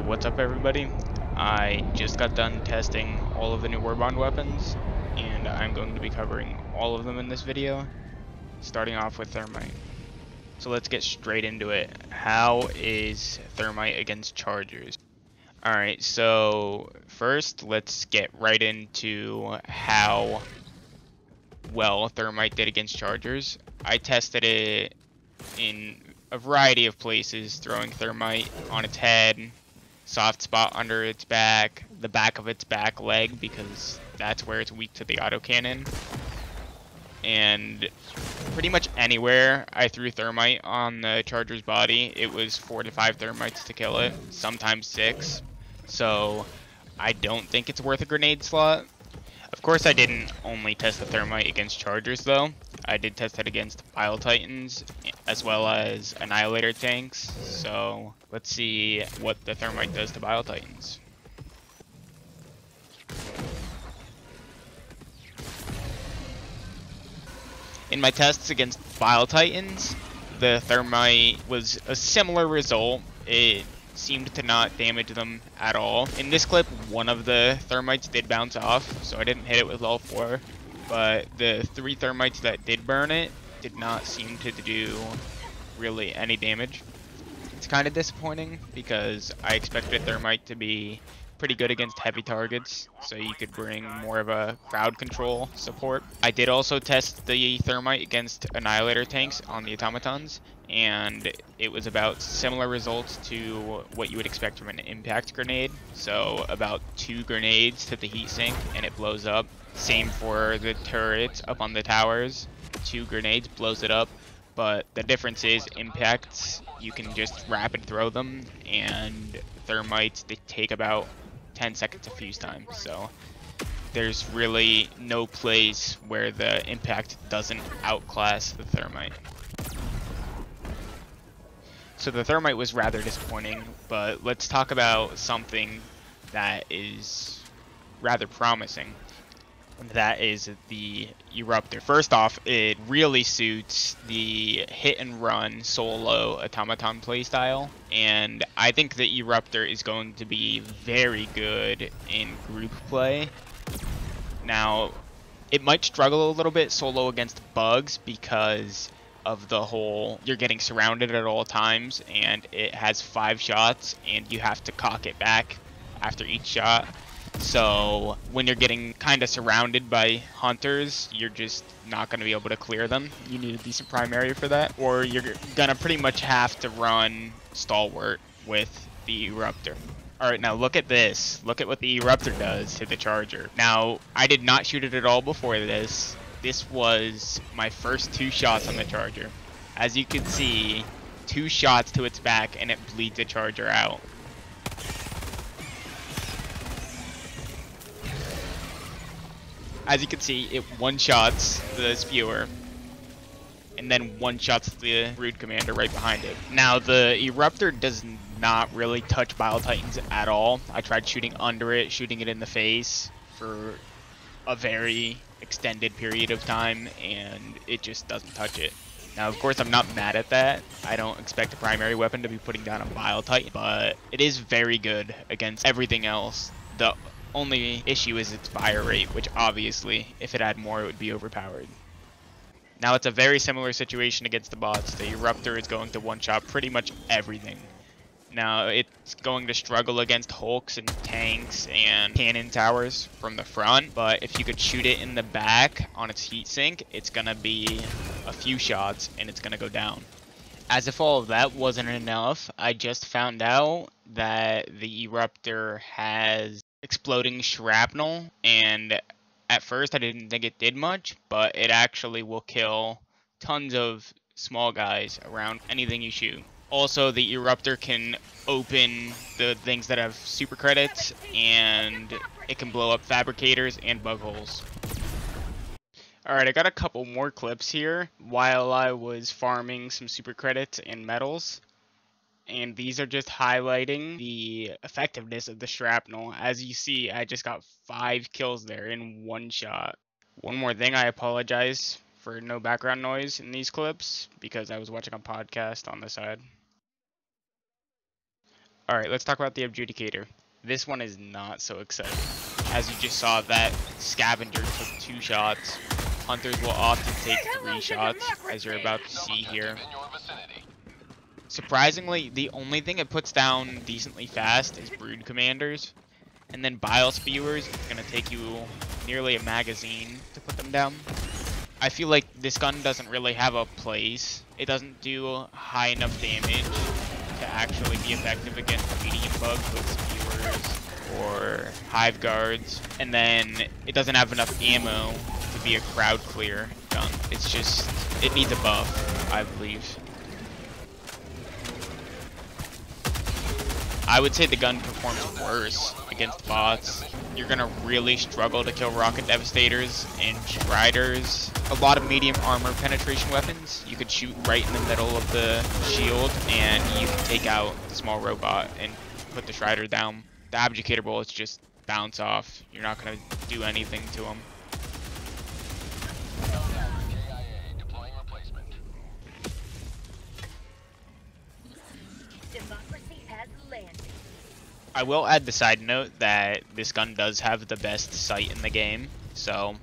What's up everybody? I just got done testing all of the new Warbond weapons, and I'm going to be covering all of them in this video, starting off with Thermite. So let's get straight into it. How is Thermite against Chargers? Alright, so first let's get right into how well Thermite did against Chargers. I tested it in a variety of places, throwing Thermite on its head, soft spot under its back, the back of its back leg, because that's where it's weak to the autocannon, and pretty much anywhere I threw Thermite on the Charger's body, it was 4 to 5 Thermites to kill it, sometimes 6, so I don't think it's worth a grenade slot. Of course I didn't only test the Thermite against Chargers though. I did test it against Bile Titans as well as Annihilator tanks. So let's see what the Thermite does to Bile Titans. In my tests against Bile Titans, the Thermite was a similar result. It seemed to not damage them at all. In this clip, one of the Thermites did bounce off, so I didn't hit it with all 4. But the 3 Thermites that did burn it did not seem to do really any damage. It's kind of disappointing because I expected Thermite to be pretty good against heavy targets, so you could bring more of a crowd control support. I did also test the Thermite against Annihilator tanks on the automatons, and it was about similar results to what you would expect from an impact grenade. So about 2 grenades to the heat sink and it blows up. Same for the turrets up on the towers. 2 grenades blows it up. But the difference is impacts, you can just rapid throw them, and Thermites, they take about 10 seconds to fuse time. So there's really no place where the impact doesn't outclass the Thermite. So the Thermite was rather disappointing, but let's talk about something that is rather promising. And that is the Eruptor. First off, it really suits the hit and run solo automaton playstyle, and I think the Eruptor is going to be very good in group play. Now, it might struggle a little bit solo against bugs because of the whole you're getting surrounded at all times, and it has 5 shots and you have to cock it back after each shot. So when you're getting kind of surrounded by hunters, you're just not going to be able to clear them. You need a decent primary for that, or you're going to pretty much have to run stalwart with the Eruptor. Alright, now look at this. Look at what the Eruptor does to the Charger. Now, I did not shoot it at all before this. This was my first 2 shots on the Charger. As you can see, 2 shots to its back and it bleeds the Charger out. As you can see, it one-shots the Spewer, and then one-shots the Brood Commander right behind it. Now, the Eruptor does not really touch Bile Titans at all. I tried shooting under it, shooting it in the face for a very extended period of time, and it just doesn't touch it. Now, of course, I'm not mad at that. I don't expect a primary weapon to be putting down a Bile Titan, but it is very good against everything else. The only issue is its fire rate, which obviously, if it had more, it would be overpowered. Now, it's a very similar situation against the bots. The Eruptor is going to one-shot pretty much everything. Now, it's going to struggle against hulks and tanks and cannon towers from the front, but if you could shoot it in the back on its heat sink, it's going to be a few shots and it's going to go down. As if all of that wasn't enough, I just found out that the Eruptor has exploding shrapnel, and at first I didn't think it did much, but it actually will kill tons of small guys around anything you shoot. Also, the Eruptor can open the things that have super credits, and it can blow up fabricators and bug holes. Alright, I got a couple more clips here while I was farming some super credits and medals. And these are just highlighting the effectiveness of the shrapnel. As you see, I just got 5 kills there in one shot. One more thing, I apologize for no background noise in these clips because I was watching a podcast on the side. Alright, let's talk about the Abjudicator. This one is not so exciting. As you just saw, that scavenger took 2 shots. Hunters will often take 3 shots, as you're about to see here. Surprisingly, the only thing it puts down decently fast is Brood Commanders. And then Bile Spewers, it's going to take you nearly a magazine to put them down. I feel like this gun doesn't really have a place. It doesn't do high enough damage to actually be effective against medium bugs with Spewers or Hive Guards. And then it doesn't have enough ammo to be a crowd clear gun. It's just, it needs a buff, I believe. I would say the gun performs worse against bots. You're gonna really struggle to kill Rocket Devastators and Striders. A lot of medium armor penetration weapons. You could shoot right in the middle of the shield and you can take out the small robot and put the Strider down. The Abjudicator bullets just bounce off. You're not gonna do anything to them. I will add the side note that this gun does have the best sight in the game, so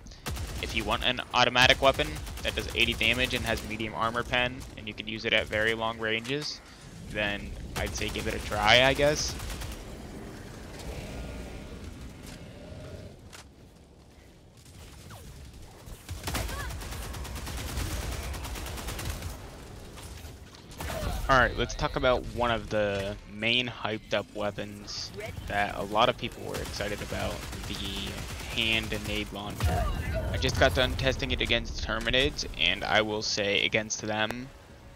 if you want an automatic weapon that does 80 damage and has medium armor pen, and you can use it at very long ranges, then I'd say give it a try, I guess. Alright, let's talk about one of the main hyped up weapons that a lot of people were excited about, the hand and Nadelauncher. I just got done testing it against Termitids, and I will say against them,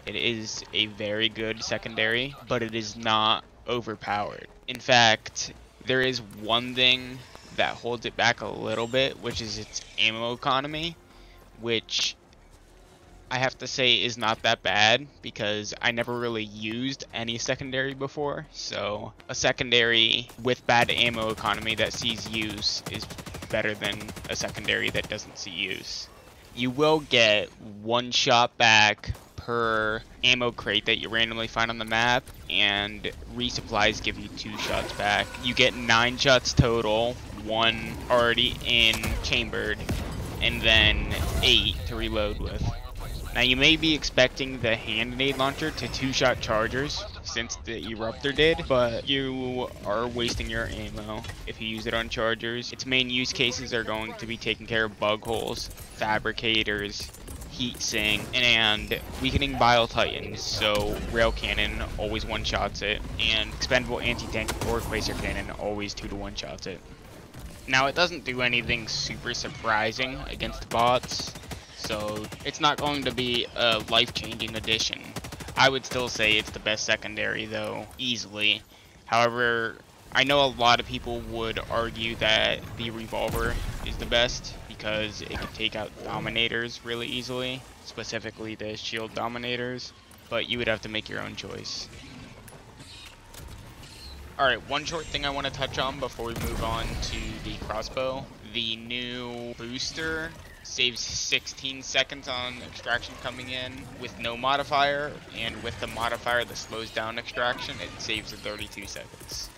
it is a very good secondary, but it is not overpowered. In fact, there is one thing that holds it back a little bit, which is its ammo economy, which I have to say is not that bad because I never really used any secondary before. So a secondary with bad ammo economy that sees use is better than a secondary that doesn't see use. You will get 1 shot back per ammo crate that you randomly find on the map, and resupplies give you 2 shots back. You get 9 shots total, 1 already in chambered, and then 8 to reload with. Now you may be expecting the hand grenade launcher to 2-shot chargers, since the Eruptor did, but you are wasting your ammo if you use it on chargers. Its main use cases are going to be taking care of bug holes, fabricators, heat sink, and weakening Bile Titans, so Rail Cannon always 1-shots it, and expendable anti-tank or Quasar Cannon always 2 to 1-shots it. Now it doesn't do anything super surprising against bots, so it's not going to be a life-changing addition. I would still say it's the best secondary though, easily. However, I know a lot of people would argue that the revolver is the best because it can take out dominators really easily, specifically the shield dominators, but you would have to make your own choice. Alright, one short thing I want to touch on before we move on to the crossbow. The new booster saves 16 seconds on extraction coming in with no modifier, and with the modifier that slows down extraction, it saves 32 seconds.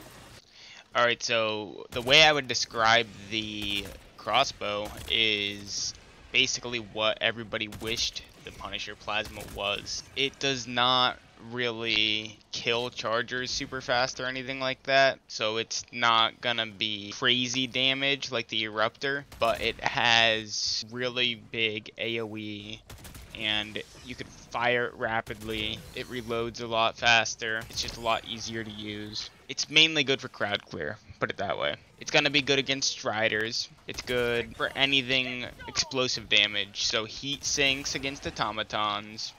Alright, so the way I would describe the crossbow is basically what everybody wished the Punisher Plasma was. It does not really kill chargers super fast or anything like that, so it's not gonna be crazy damage like the Eruptor, but it has really big AoE and you can fire it rapidly. It reloads a lot faster. It's just a lot easier to use. It's mainly good for crowd clear, put it that way. It's gonna be good against Striders. It's good for anything explosive damage, so heat sinks against automatons.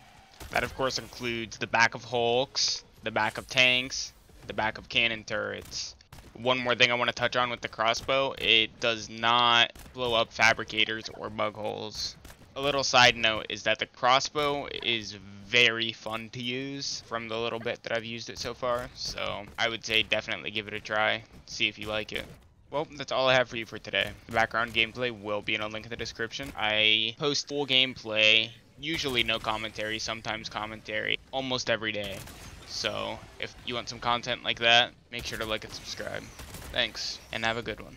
That of course includes the back of Hulks, the back of tanks, the back of cannon turrets. One more thing I want to touch on with the crossbow, it does not blow up fabricators or bug holes. A little side note is that the crossbow is very fun to use from the little bit that I've used it so far, so I would say definitely give it a try, see if you like it. Well, that's all I have for you for today. The background gameplay will be in a link in the description. I post full gameplay, usually no commentary, sometimes commentary, almost every day. So if you want some content like that, make sure to like and subscribe. Thanks, and have a good one.